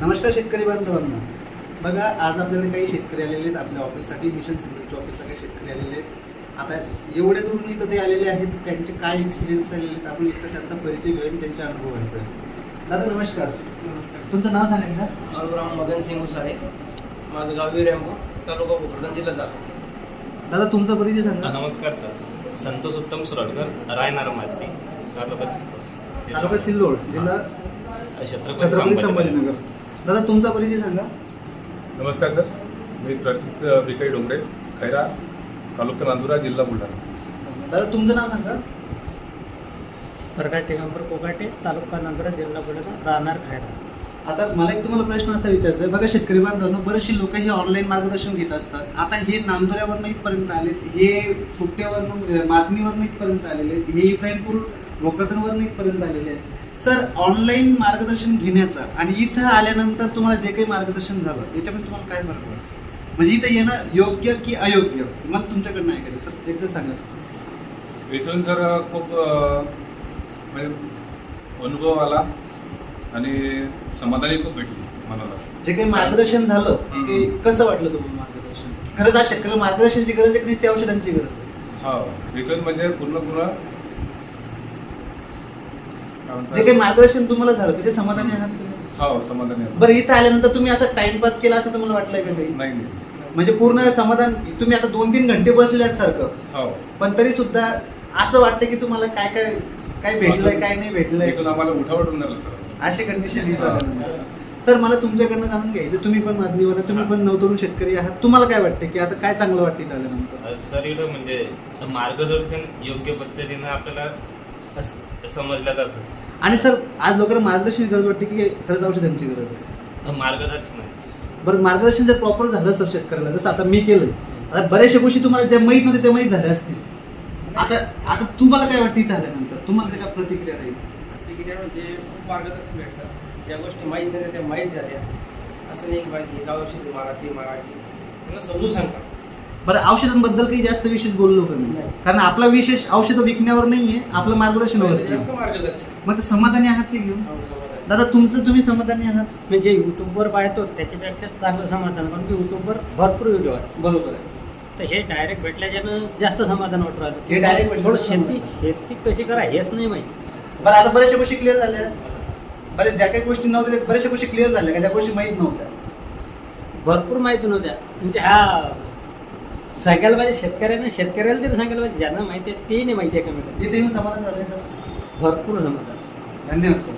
नमस्कार शेतकरी बांधवांना. बघा, आज आपल्याला काही शेतकरी आलेले आहेत आपल्या ऑफिससाठी. मिशन सिंधूच्या ऑफिसला काही शेतकरी आलेले आहेत. आता एवढ्या दूरून इथं ते आलेले आहेत, त्यांचे काय एक्सपिरियन्स राहिलेले आहेत आपण इथं त्यांचा परिचय घेऊन त्यांचे अनुभव ऐकूया. दादा नमस्कार. नमस्कार. तुमचं नाव सांगायचं? मारुराम मगन सिंग उसारे, माझं गाव विरंबो, तालुका भोकरदन, जिल्हा जालना. दादा तुमचा परिचय सांगा. नमस्कार सर, संतोष उत्तम सुरडकर, रायनार माती, तालुका सिल्लोड, जिल्हा छत्रपती संभाजीनगर. दादा तुमचा परिचय सांगा. नमस्कार सर, मी प्रतीक बिकाई डोंगरे, खैरा, तालुका नांदुरा, जिल्हा बुलढाणा. दादा तुमचं नाव सांगा. प्रकाश दिगंबर कोकाटे, तालुका नांदुरा, जिल्हा बुलढाणा, राहणार खैरा. आता मला एक तुम्हाला प्रश्न असा विचारायचा आहे. बघा शेतकरी बांधवांनो, बरेचसे लोक हे ऑनलाईन मार्गदर्शन घेत असतात. आता हे नांदुऱ्यावरनं इथपर्यंत आलेत, हे फुकट्यावरनं मागणीवरनं इथपर्यंत आलेले आहेत, हे इब्राहिमपूर भोकरदनवरनं इथपर्यंत आलेले आहेत. सर, ऑनलाईन मार्गदर्शन घेण्याचा आणि इथं आल्यानंतर तुम्हाला जे काही मार्गदर्शन झालं याच्यामध्ये तुम्हाला काय फरक पडला? म्हणजे इथं येणं योग्य की अयोग्य, मला तुमच्याकडनं ऐकायचं सर, एकदा सांगा. इथून जर खूप म्हणजे अनुभव आला आणि समाधानी खूप भेटली मनाला. जे काही मार्गदर्शन झालं ते कसं वाटलं तुम्हाला मार्गदर्शन? खरंच आज शेतकऱ्याला मार्गदर्शनची गरज आहे की नुसती औषधांची गरज आहे? हो, इथून म्हणजे पूर्ण जे काही मार्गदर्शन तुम्हाला झालं त्याचे समाधानी आहात तुम्ही? हो, समाधानी आहे. बरं, इथं आल्यानंतर तुम्ही असं टाइमपास केला असं तुम्हाला वाटलंय का काही? नाही. म्हणजे पूर्ण समाधान. तुम्ही आता 2-3 घंटे बसले आहेत सारखं, हो, पण तरी सुद्धा असं वाटतं की तुम्हाला काय काय काय भेटलंय काय नाही भेटलंय, इथून आम्हाला उठावटून झालं सर. अशी कंडिशन इथं आल्यानंतर. सर, मला तुमच्याकडनं जाणून घ्यायचं, तुम्ही पण माधनीवर आहे, तुम्ही पण नवतरुण शेतकरी आहात, तुम्हाला काय वाटतं की आता काय चांगलं वाटतं इथं आल्यानंतर? सर इकडं म्हणजे मार्गदर्शन योग्य पद्धतीनं आपल्याला समजलं जातं. आणि सर, आज लोकांना मार्गदर्शन गरज वाटते की खरंच औषधांची गरज आहे? मार्गदर्शन आहे. बरं, मार्गदर्शन जर प्रॉपर झालं सर शेतकऱ्याला, जसं आता मी केलंय, आता बऱ्याचशा गोष्टी तुम्हाला ज्या माहीत नव्हत्या त्या माहीत झाल्या असतील. आता तुम्हाला काय वाटतं इथं आल्यानंतर? तुम्हाला काय प्रतिक्रिया राहील? प्रतिक्रिया म्हणजे खूप मार्गदर्शन भेटतं. ज्या गोष्टी माहीत नाही त्या माहीत झाल्या. असं नाही की माहिती औषधी मराठी सगळं समजून सांगतात. बरं, औषधांबद्दल काही जास्त विशेष बोललो का मी? नाही. कारण आपला विशेष औषधं विकण्यावर नाहीये, आपलं मार्गदर्शनावर. जास्त मार्गदर्शन. मग ते समाधानी आहात ते घेऊन? हो, समाधान. दादा तुम्ही समाधानी आहात? म्हणजे युट्यूबवर पाहतो त्याच्यापेक्षा चांगलं समाधान, कारण की युट्यूबवर भरपूर व्हिडिओ आहे. बरोबर आहे. तर हे डायरेक्ट भेटल्याच्यानं जास्त समाधान वाटू राहिलं. हे direct भेटल्यानं थोडं शेती कशी करा हेच नाही माहिती. बरं, आता बऱ्याचशा गोष्टी क्लिअर झाल्या. बऱ्याच ज्या काही गोष्टी नव्हत्या त्या बऱ्याचशा गोष्टी क्लिअर झाल्या का, ज्या गोष्टी माहीत नव्हत्या? भरपूर माहिती नव्हत्या. म्हणजे हा सांगायला पाहिजे शेतकऱ्याला तरी सांगायला पाहिजे, ज्यांना माहिती आहे ते नाही माहिती आहे कमी. इथे येऊन समाधान झालंय सर? भरपूर समाधान. धन्यवाद सर.